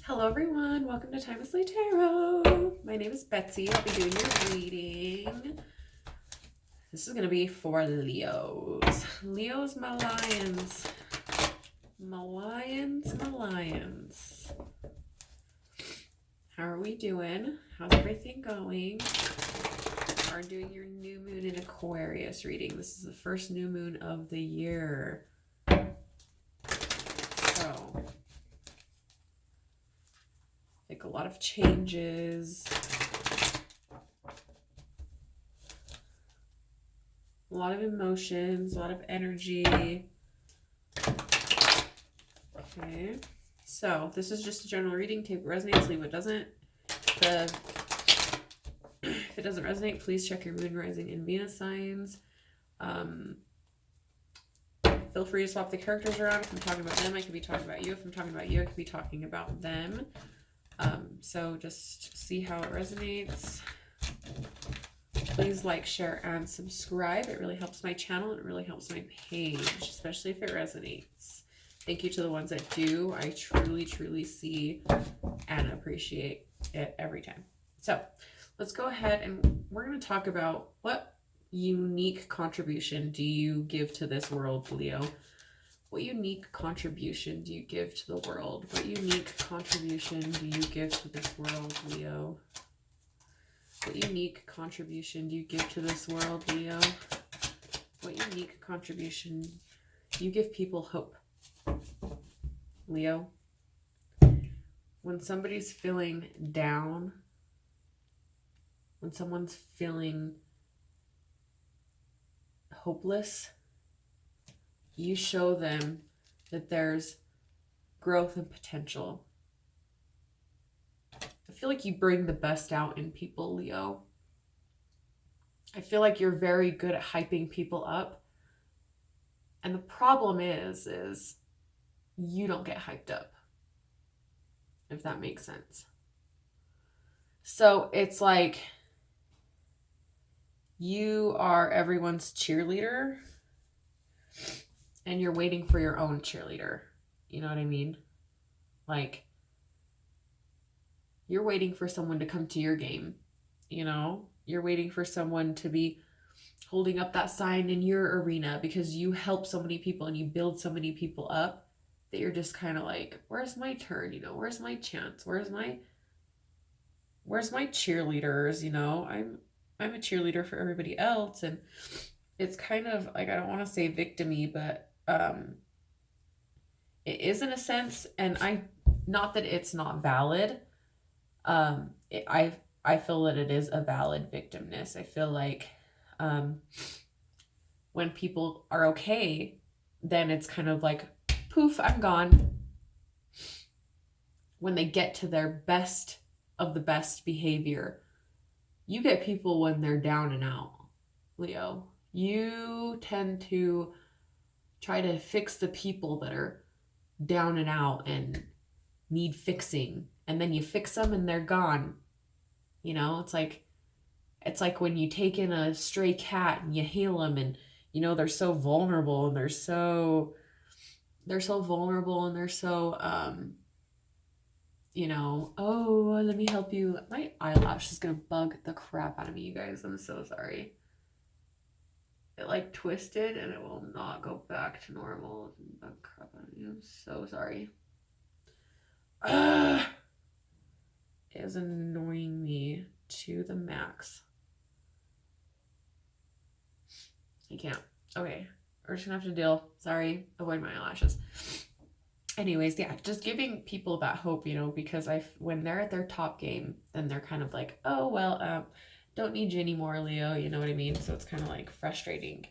Hello everyone, welcome to Timelessly Tarot. My name is Betsy. I'll be doing your reading. This is going to be for Leos. Leos, my lions. My lions, my lions. How are we doing? How's everything going? Are doing your new moon in Aquarius reading. This is the first new moon of the year. So, like a lot of changes, a lot of emotions, a lot of energy. Okay, so this is just a general reading. Take what resonates, leave what doesn't. If it doesn't resonate, please check your moon, rising, and Venus signs. Feel free to swap the characters around. If I'm talking about them, I could be talking about you. If I'm talking about you, I could be talking about them. So just see how it resonates. Please like, share, and subscribe. It really helps my channel. It really helps my page, especially if it resonates. Thank you to the ones that do. I truly, truly see and appreciate it every time. So let's go ahead and we're going to talk about what unique contribution do you give to this world, Leo? What unique contribution do you give to the world? What unique contribution do you give to this world, Leo? What unique contribution do you give to this world, Leo? What unique contribution do you give people hope, Leo? When somebody's feeling down, when someone's feeling hopeless, you show them that there's growth and potential. I feel like you bring the best out in people, Leo. I feel like you're very good at hyping people up. And the problem is you don't get hyped up, if that makes sense. So it's like you are everyone's cheerleader and you're waiting for your own cheerleader. You know what I mean? Like, you're waiting for someone to come to your game, you know? You're waiting for someone to be holding up that sign in your arena because you help so many people and you build so many people up that you're just kind of like, where's my turn? You know, where's my chance? Where's my cheerleaders? You know, I'm a cheerleader for everybody else. And it's kind of like, I don't want to say victim-y, but it is in a sense, and not that it's not valid. I feel that it is a valid victimness. I feel like when people are okay, then it's kind of like, poof, I'm gone. When they get to their best of the best behavior, you get people when they're down and out, Leo. You tend to try to fix the people that are down and out and need fixing, and then you fix them and they're gone. You know, it's like when you take in a stray cat and you heal them, and you know they're so vulnerable and they're so vulnerable and they're so you know, oh, let me help you. My eyelash is gonna bug the crap out of me, you guys. I'm so sorry. It like twisted and it will not go back to normal. Bug crap out of me. I'm so sorry. It is annoying me to the max. I can't. Okay, we're just gonna have to deal. Sorry, avoid my eyelashes. Anyways, yeah, just giving people that hope, you know, because when they're at their top game, then they're kind of like, oh, well, don't need you anymore, Leo, you know what I mean? So it's kind of like frustrating.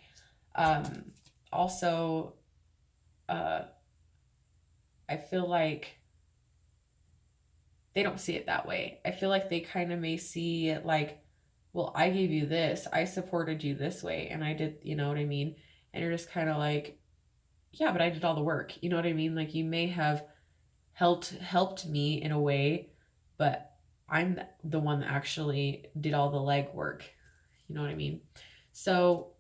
Also, I feel like they don't see it that way. I feel like they kind of may see it like, well, I gave you this, I supported you this way, and I did, you know what I mean? And you're just kind of like, yeah, but I did all the work. You know what I mean? Like, you may have helped me in a way, but I'm the one that actually did all the legwork. You know what I mean? So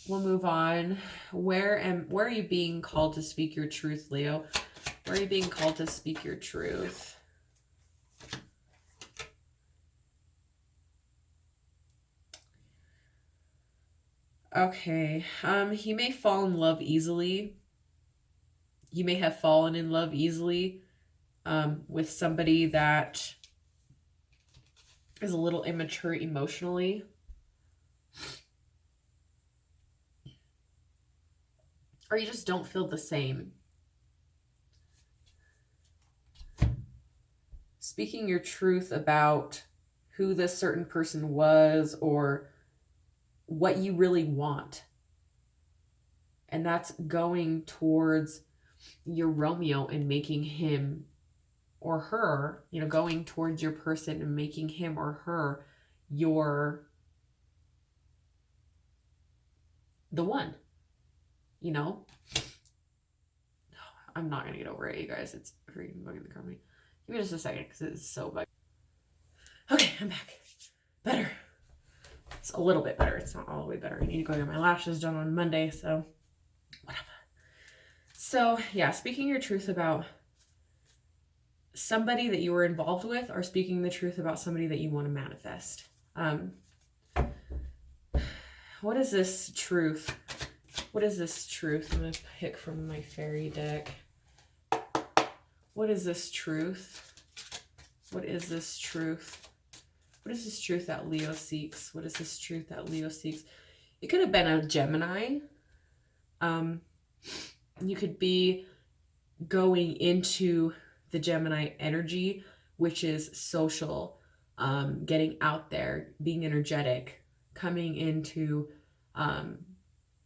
we'll move on. Where are you being called to speak your truth, Leo? Where are you being called to speak your truth? Okay. He may fall in love easily. You may have fallen in love easily with somebody that is a little immature emotionally. Or you just don't feel the same. Speaking your truth about who this certain person was or what you really want. And that's going towards your Romeo and making him or her, you know, going towards your person and making him or her the one, you know. I'm not gonna get over it, you guys. It's freaking bugging the company. Give me just a second because it's so bug. Okay, I'm back. Better. It's a little bit better. It's not all the way better. I need to go get my lashes done on Monday, so whatever. So yeah, speaking your truth about somebody that you were involved with, or speaking the truth about somebody that you want to manifest. What is this truth? What is this truth? I'm going to pick from my fairy deck. What is this truth? What is this truth? What is this truth that Leo seeks? What is this truth that Leo seeks? It could have been a Gemini. You could be going into the Gemini energy, which is social, getting out there, being energetic, coming into,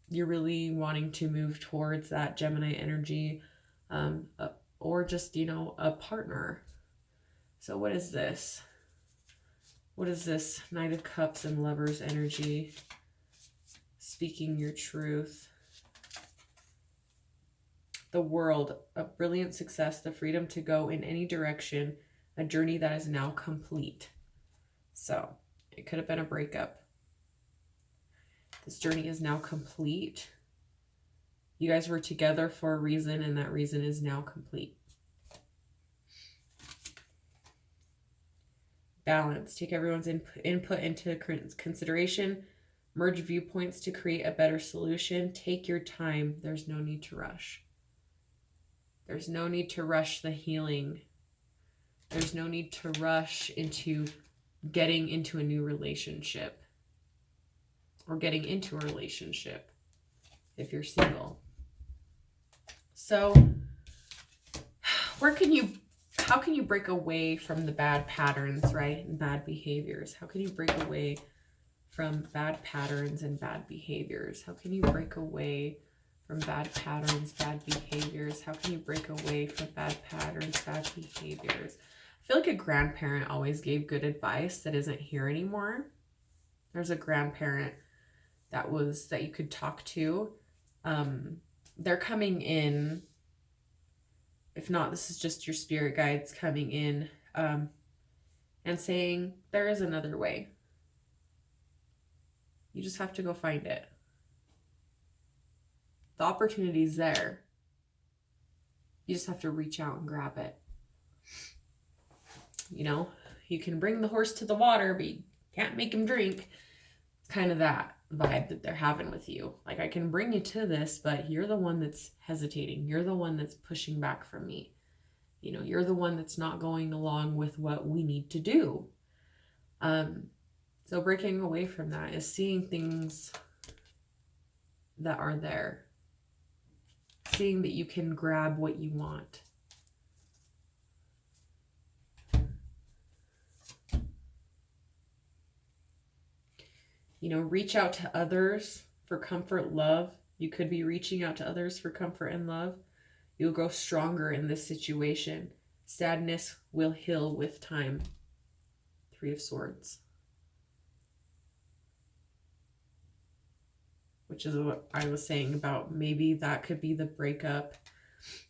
you're really wanting to move towards that Gemini energy, or just, you know, a partner. So what is this? What is this? Knight of Cups and Lovers energy. Speaking your truth. The world, a brilliant success, the freedom to go in any direction, a journey that is now complete. So it could have been a breakup. This journey is now complete. You guys were together for a reason, and that reason is now complete. Balance. Take everyone's input into consideration. Merge viewpoints to create a better solution. Take your time. There's no need to rush. There's no need to rush the healing. There's no need to rush into getting into a new relationship or getting into a relationship if you're single. So how can you break away from the bad patterns, right? And bad behaviors? How can you break away from bad patterns and bad behaviors? How can you break away from bad patterns, bad behaviors? How can you break away from bad patterns, bad behaviors? I feel like a grandparent always gave good advice that isn't here anymore. There's a grandparent that you could talk to. They're coming in. If not, this is just your spirit guides coming in and saying, there is another way. You just have to go find it. The opportunity's there. You just have to reach out and grab it. You know, you can bring the horse to the water, but you can't make him drink. It's kind of that vibe that they're having with you. Like, I can bring you to this, but you're the one that's hesitating. You're the one that's pushing back from me. You know, you're the one that's not going along with what we need to do. So breaking away from that is seeing things that are there. Seeing that you can grab what you want. You know, reach out to others for comfort, love. You could be reaching out to others for comfort and love. You'll grow stronger in this situation. Sadness will heal with time. 3 of Swords. Which is what I was saying about maybe that could be the breakup.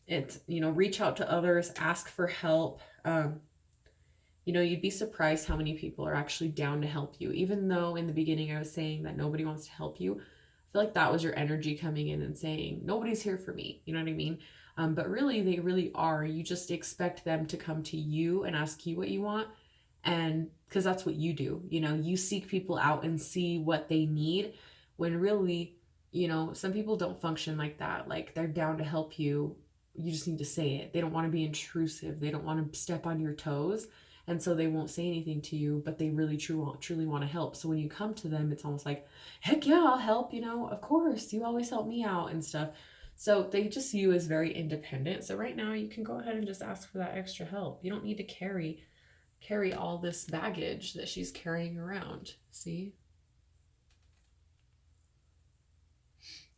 It's, you know, reach out to others, ask for help. You know, you'd be surprised how many people are actually down to help you. Even though in the beginning I was saying that nobody wants to help you, I feel like that was your energy coming in and saying, nobody's here for me. You know what I mean? But really, they really are. You just expect them to come to you and ask you what you want. And because that's what you do. You know, you seek people out and see what they need, when really You know, some people don't function like that. Like, they're down to help you. You just need to say it. They don't want to be intrusive. They don't want to step on your toes. And so they won't say anything to you, but they really truly want to help. So when you come to them, it's almost like, heck yeah, I'll help. You know, of course, you always help me out and stuff. So they just see you as very independent. So right now you can go ahead and just ask for that extra help. You don't need to carry all this baggage that she's carrying around. See?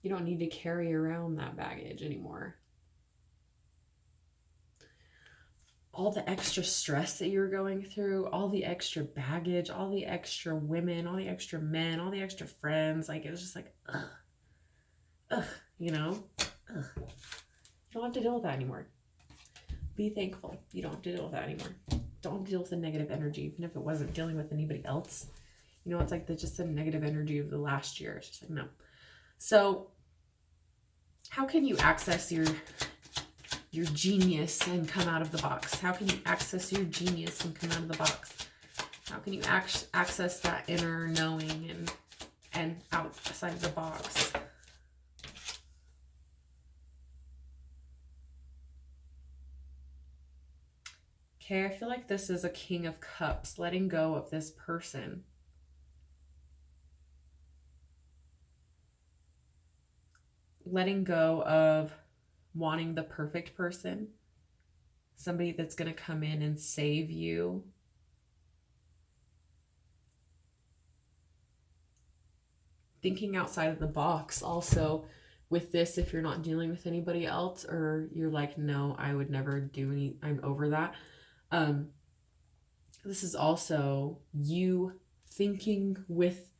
You don't need to carry around that baggage anymore. All the extra stress that you're going through, all the extra baggage, all the extra women, all the extra men, all the extra friends, like, it was just like, ugh, you know? Ugh. You don't have to deal with that anymore. Be thankful. You don't have to deal with that anymore. Don't have to deal with the negative energy, even if it wasn't dealing with anybody else. You know, it's like just the negative energy of the last year. It's just like, no. So how can you access your genius and come out of the box? How can you access your genius and come out of the box? How can you access that inner knowing and outside of the box? Okay, I feel like this is a King of Cups, letting go of this person. Letting go of wanting the perfect person, somebody that's going to come in and save you. Thinking outside of the box also with this, if you're not dealing with anybody else, or you're like, no, I would never do any, I'm over that. This is also you thinking with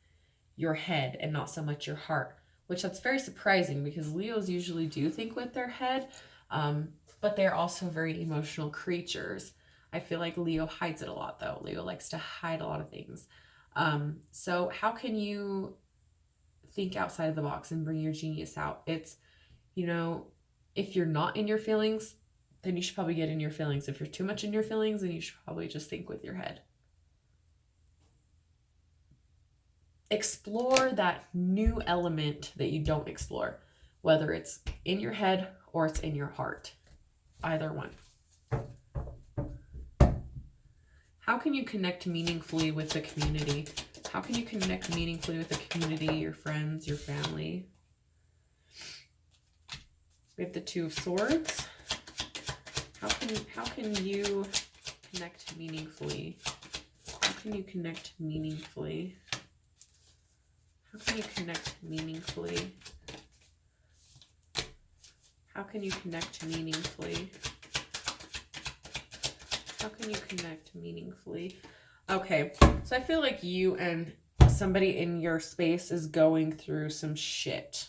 your head and not so much your heart, which that's very surprising because Leos usually do think with their head, but they're also very emotional creatures. I feel like Leo hides it a lot though. Leo likes to hide a lot of things. So how can you think outside of the box and bring your genius out? It's, you know, if you're not in your feelings, then you should probably get in your feelings. If you're too much in your feelings, then you should probably just think with your head. Explore that new element that you don't explore, whether it's in your head or it's in your heart. Either one. How can you connect meaningfully with the community? How can you connect meaningfully with the community, your friends, your family? We have the Two of Swords. How can you connect meaningfully? How can you connect meaningfully? How can you connect meaningfully? How can you connect meaningfully? How can you connect meaningfully? Okay, so I feel like you and somebody in your space is going through some shit.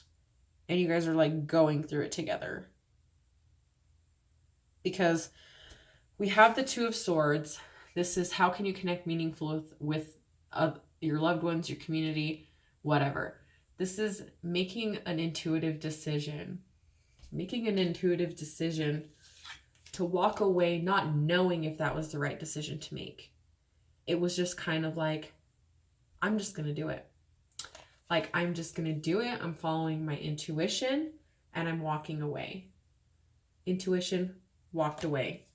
And you guys are like going through it together. Because we have the Two of Swords. This is how can you connect meaningfully with your loved ones, your community, whatever. This is making an intuitive decision. Making an intuitive decision to walk away not knowing if that was the right decision to make. It was just kind of like, I'm just going to do it. Like, I'm just going to do it. I'm following my intuition and I'm walking away. Intuition, walked away.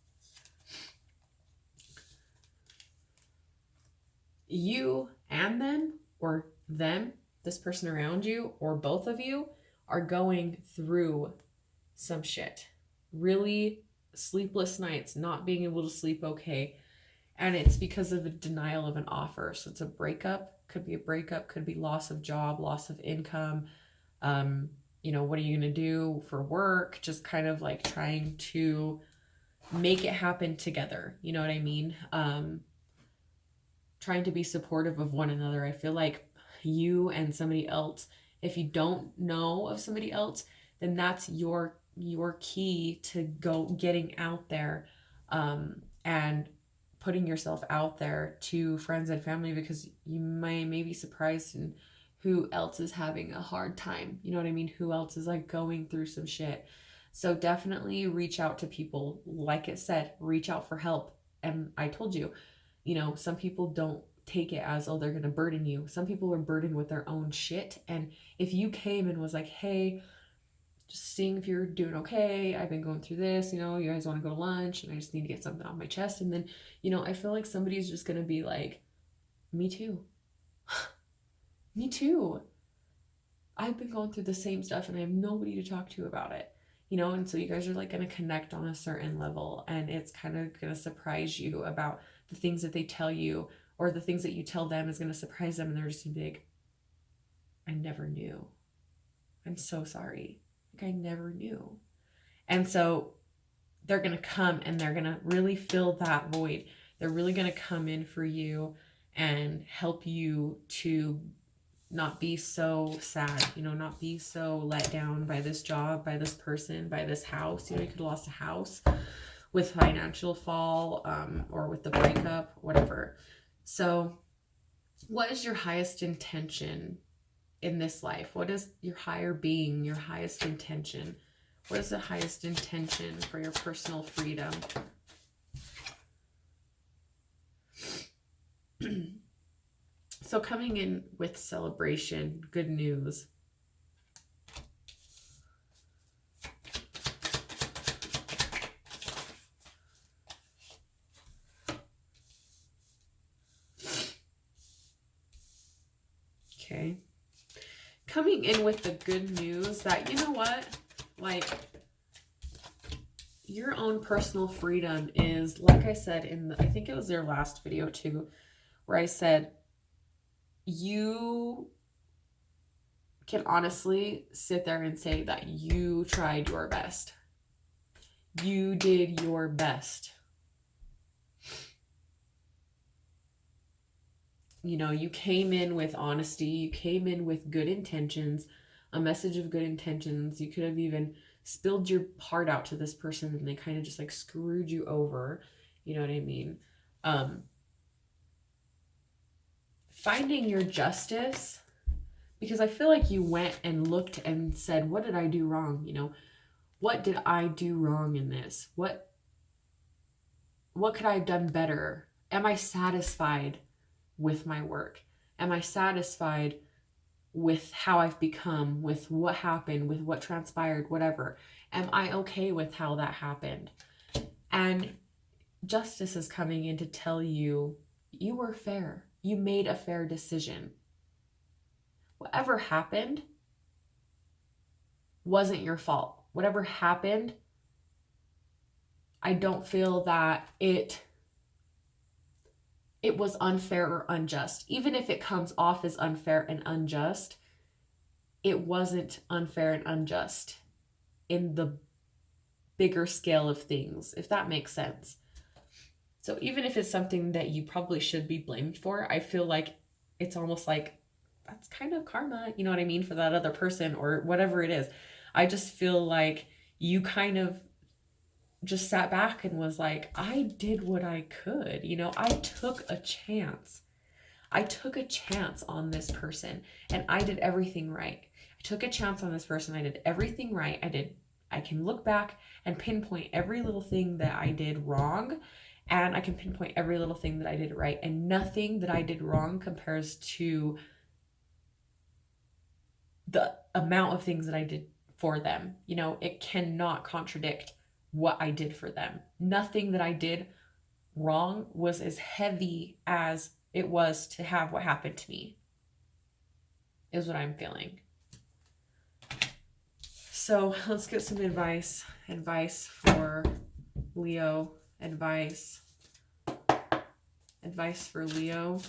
You and them, or them, this person around you, or both of you are going through some shit. Really sleepless nights, not being able to sleep okay. And it's because of a denial of an offer. So it's a breakup. Could be a breakup, could be loss of job, loss of income. You know, what are you going to do for work? Just kind of like trying to make it happen together. You know what I mean? Trying to be supportive of one another. I feel like you and somebody else, if you don't know of somebody else, then that's your key to getting out there and putting yourself out there to friends and family, because you may be surprised in who else is having a hard time. You know what I mean? Who else is like going through some shit. So definitely reach out to people. Like it said, reach out for help. And I told you, you know, some people don't take it as, oh, they're going to burden you. Some people are burdened with their own shit. And if you came and was like, hey, just seeing if you're doing okay, I've been going through this, you know, you guys want to go to lunch and I just need to get something off my chest. And then, you know, I feel like somebody's just going to be like, me too. Me too. I've been going through the same stuff and I have nobody to talk to about it, you know? And so you guys are like going to connect on a certain level, and it's kind of going to surprise you about the things that they tell you, or the things that you tell them is going to surprise them. And they're just going to be like, I never knew. I'm so sorry. Like, I never knew. And so they're going to come and they're going to really fill that void. They're really going to come in for you and help you to not be so sad, you know, not be so let down by this job, by this person, by this house. You know, you could have lost a house with financial fall, or with the breakup, whatever. So what is your highest intention in this life? What is your higher being, your highest intention? What is the highest intention for your personal freedom? So coming in with celebration, good news. Okay. Coming in with the good news that, you know what, like, your own personal freedom is, like I said in the, I think it was their last video too, where I said, you can honestly sit there and say that you tried your best. You did your best. You know, you came in with honesty. You came in with good intentions, a message of good intentions. You could have even spilled your heart out to this person and they kind of just like screwed you over. You know what I mean? Finding your justice, because I feel like you went and looked and said, what did I do wrong? You know, what did I do wrong in this? What could I have done better? Am I satisfied with my work? Am I satisfied with how I've become, with what happened, with what transpired, whatever? Am I okay with how that happened? And justice is coming in to tell you, you were fair. You made a fair decision. Whatever happened wasn't your fault. Whatever happened, I don't feel that it was unfair or unjust. Even if it comes off as unfair and unjust, it wasn't unfair and unjust in the bigger scale of things, if that makes sense. So even if it's something that you probably should be blamed for, I feel like it's almost like that's kind of karma, you know what I mean, for that other person or whatever it is. I just feel like you kind of just sat back and was like, I did what I could. You know, I took a chance. I took a chance on this person and I did everything right. I took a chance on this person. I did everything right. I can look back and pinpoint every little thing that I did wrong, and I can pinpoint every little thing that I did right, and nothing that I did wrong compares to the amount of things that I did for them. You know, it cannot contradict what I did for them. Nothing that I did wrong was as heavy as it was to have what happened to me, is what I'm feeling. So let's get some advice. Advice for Leo. Advice for Leo.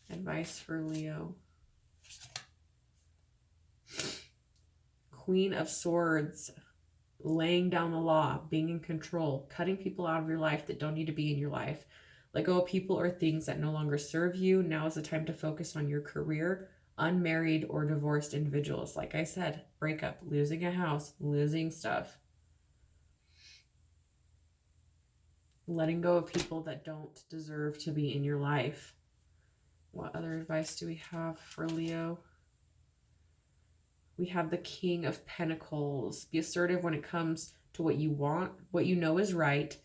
Advice for Leo. Queen of Swords. Laying down the law. Being in control. Cutting people out of your life that don't need to be in your life. Let go of people or things that no longer serve you. Now is the time to focus on your career. Unmarried or divorced individuals. Like I said, breakup, losing a house, losing stuff. Letting go of people that don't deserve to be in your life. What other advice do we have for Leo? We have the King of Pentacles. Be assertive when it comes to what you want, what you know is right.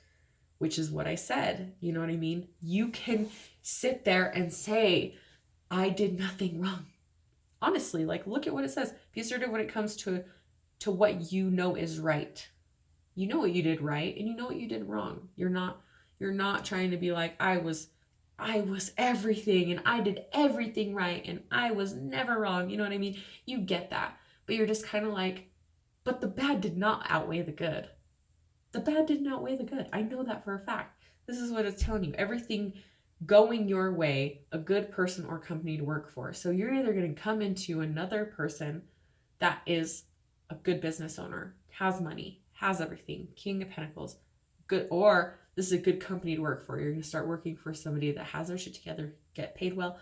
which is what I said. You know what I mean? You can sit there and say, I did nothing wrong. Honestly, like, look at what it says. Be assertive when it comes to what you know is right. You know what you did right, and you know what you did wrong. You're not trying to be like, I was everything, and I did everything right, and I was never wrong. You know what I mean? You get that. But you're just kind of like, but the bad did not outweigh the good. The bad didn't outweigh the good. I know that for a fact. This is what it's telling you. Everything going your way, a good person or company to work for. So you're either going to come into another person that is a good business owner, has money, has everything, King of Pentacles, good, or this is a good company to work for. You're going to start working for somebody that has their shit together, get paid well,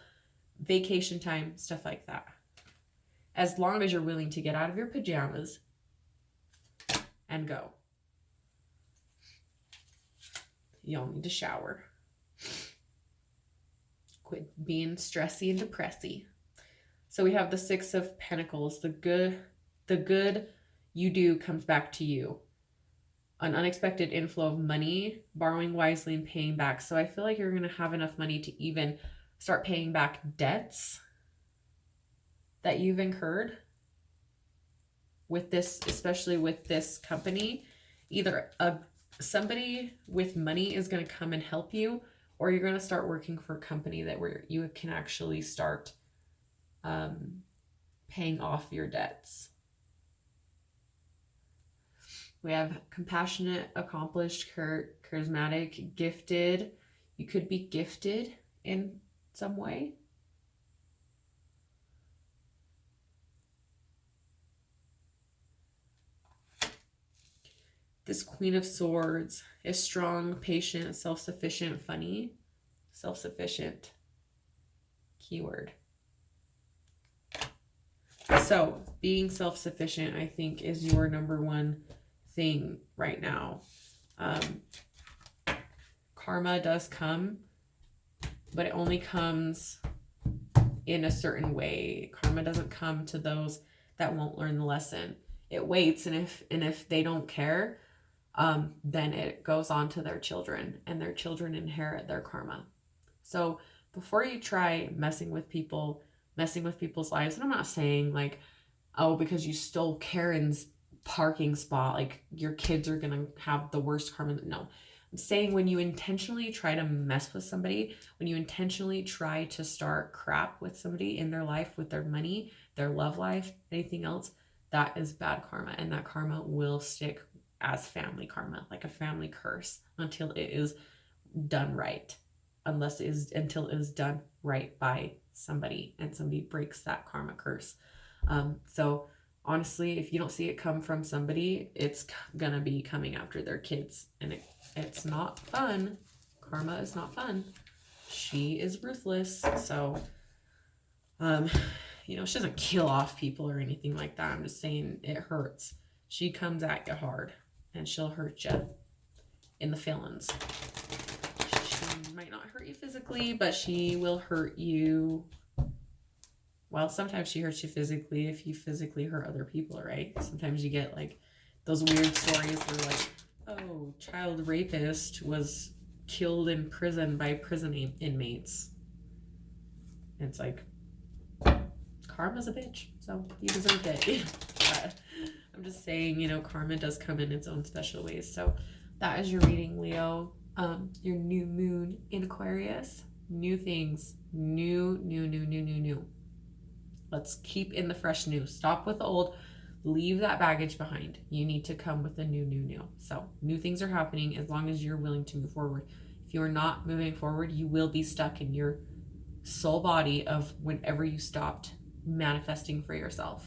vacation time, stuff like that. As long as you're willing to get out of your pajamas and go. Y'all need to shower. Quit being stressy and depressy. So we have the Six of Pentacles. The good you do comes back to you. An unexpected inflow of money, borrowing wisely and paying back. So I feel like you're going to have enough money to even start paying back debts that you've incurred with this, especially with this company. Either somebody with money is going to come and help you, or you're going to start working for a company where you can actually start paying off your debts. We have compassionate, accomplished, charismatic, gifted. You could be gifted in some way. This Queen of Swords is strong, patient, self-sufficient, funny. Self-sufficient. Keyword. So, being self-sufficient, I think, is your number one thing right now. Karma does come, but it only comes in a certain way. Karma doesn't come to those that won't learn the lesson. It waits, and if they don't care, then it goes on to their children, and their children inherit their karma. So before you try messing with people's lives, and I'm not saying like, oh, because you stole Karen's parking spot, like your kids are gonna have the worst karma. No, I'm saying when you intentionally try to mess with somebody, when you intentionally try to start crap with somebody in their life, with their money, their love life, anything else, that is bad karma, and that karma will stick as family karma, like a family curse, until it is done right. Until it is done right by somebody, and somebody breaks that karma curse. So honestly, if you don't see it come from somebody, it's gonna be coming after their kids, and it's not fun. Karma is not fun. She is ruthless. So, she doesn't kill off people or anything like that. I'm just saying it hurts. She comes at you hard, and she'll hurt you in the feelings. She might not hurt you physically, but she will hurt you. Well, sometimes she hurts you physically if you physically hurt other people, right? Sometimes you get like those weird stories where like, oh, child rapist was killed in prison by prison inmates. And it's like, karma's a bitch, so you deserve it. But I'm just saying, karma does come in its own special ways. So that is your reading, Leo. Your new moon in Aquarius. New things. New. Let's keep in the fresh new. Stop with the old. Leave that baggage behind. You need to come with the new. So new things are happening as long as you're willing to move forward. If you're not moving forward, you will be stuck in your soul body of whenever you stopped manifesting for yourself.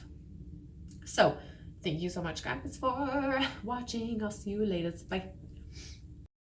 So thank you so much, guys, for watching. I'll see you later. Bye.